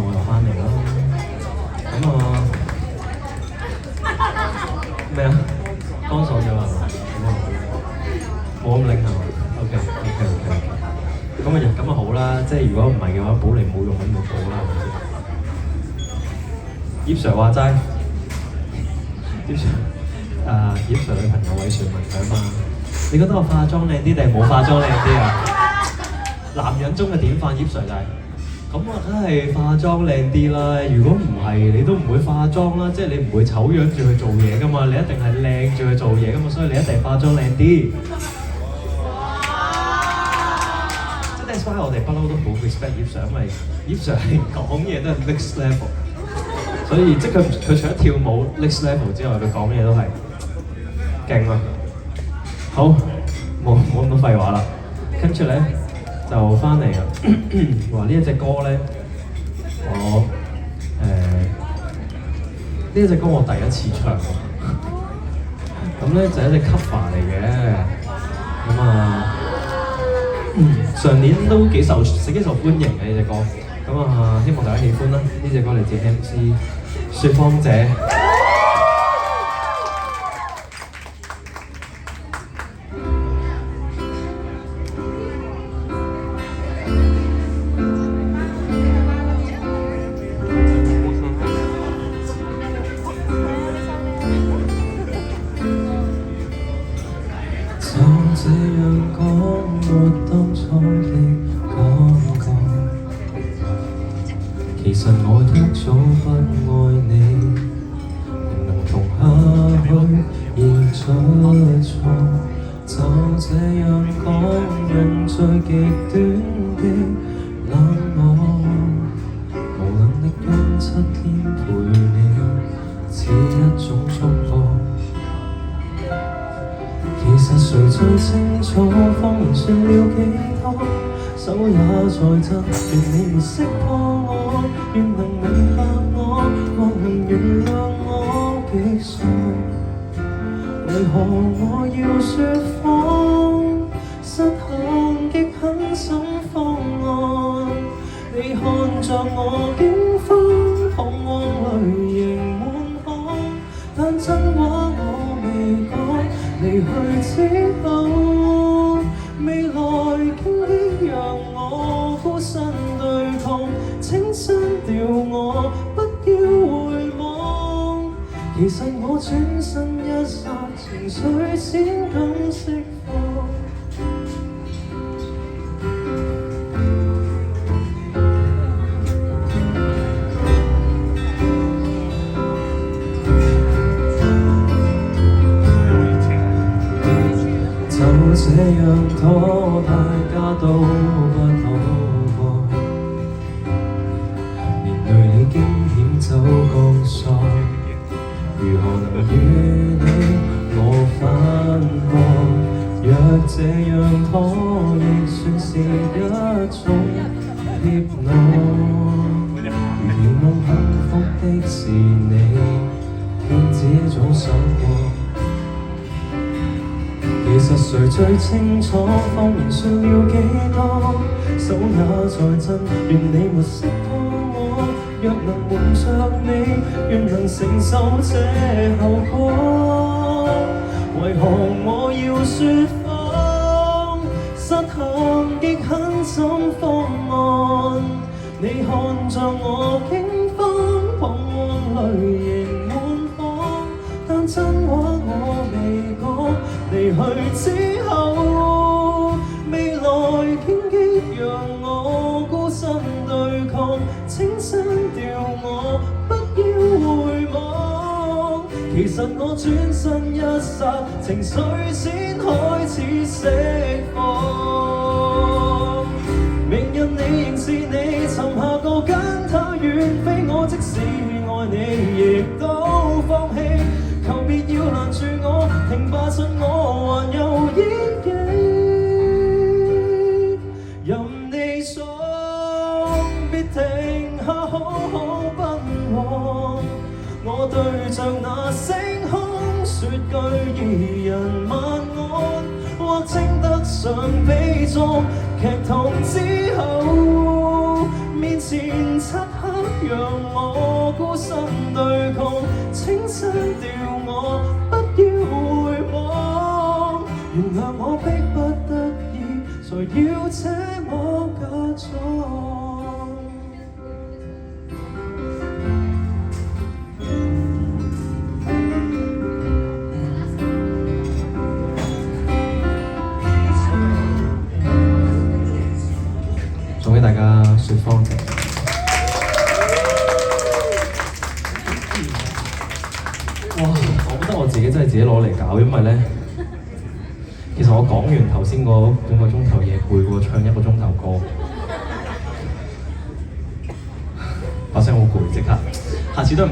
我又翻嚟啦。咁啊咩啊？乾爽咗係嘛？冇咁拎係嘛？OK。咁啊好啦，即係如果唔係嘅話，保利冇用咁冇補啦，係咪先？葉 Sir 話齋，葉 Sir 葉 Sir 女朋友韋璇問佢啊嘛，你覺得我化妝靚啲定係冇化妝靚啲啊？男人中嘅典範葉 Sir 就係、咁我梗係化妝靚啲啦。如果唔係，你都唔會化妝啦。即係你唔會醜樣住去做嘢噶嘛，你一定係靚住去做嘢噶嘛，所以你一定化妝靚啲。即係 that's why 我哋不嬲都好 respect 葉 Sir，因為葉 Sir 係講嘢都係 next level。所以即係佢除咗跳舞 next level 之外，佢講嘢都係勁啊！好，冇咁多廢話啦，跟住咧就翻嚟啊！話呢一隻歌咧，我呢一隻歌我第一次唱，咁咧就係一隻 cover 嚟嘅，咁啊上年都幾受歡迎嘅呢隻歌，咁啊希望大家喜歡啦！呢隻歌嚟自 MC 説謊者。這樣講，沒當初的感覺。其實我一早不愛你，明能同下去亦出錯。就這樣講，人最極端的冷漠，無能力用7天陪你，似一種束縛。其實誰最清楚，謊言說了幾多，手也在震。願你沒識破我，願能明白我，或能原諒我極傻。為何我要說謊？失控極狠心方案，你看着我驚慌，彷徨淚盈滿腔，但真話我未講。離去之後，未來傾傾讓我孤身對抗，請刪掉我，不要回望。其實我轉身一剎，情緒先敢釋放。就這樣拖，大家都不好過，連累你驚險走鋼索，如何能與你我反駁？若這樣拖，亦算是一種怯懦。如願望幸福的是你，偏只早想過。其實誰最清楚，謊言說了幾多，手也在震。願你沒識破我，若能瞞着你，願能承受這後果。為何我要說謊？失衡極狠心方案，你看着我驚慌，彷徨淚盈滿腔，但真話我未講。離去之後，未來荊棘讓我孤身對抗，請刪掉我，不要回望。其實我轉身一剎，情緒先開始釋放。明日你仍是你，尋下個跟他遠飛，我即使愛你，亦都放棄。求別要攔住我，停吧信我還有演技，任你爽，別停下好好奔往。我對着那星空說句二人晚安，或稱得上悲壯。劇痛之後，面前漆黑。讓我孤身對抗，請刪掉我，不要回望。原諒我迫不得已，才要這麼假裝。送俾大家雪芳姐。哇！我覺得我自己真係自己攞嚟搞，因為咧，其實我講完頭先嗰半個鐘頭嘢，背過唱1個鐘頭歌，把聲好攰，即刻，下次都唔講。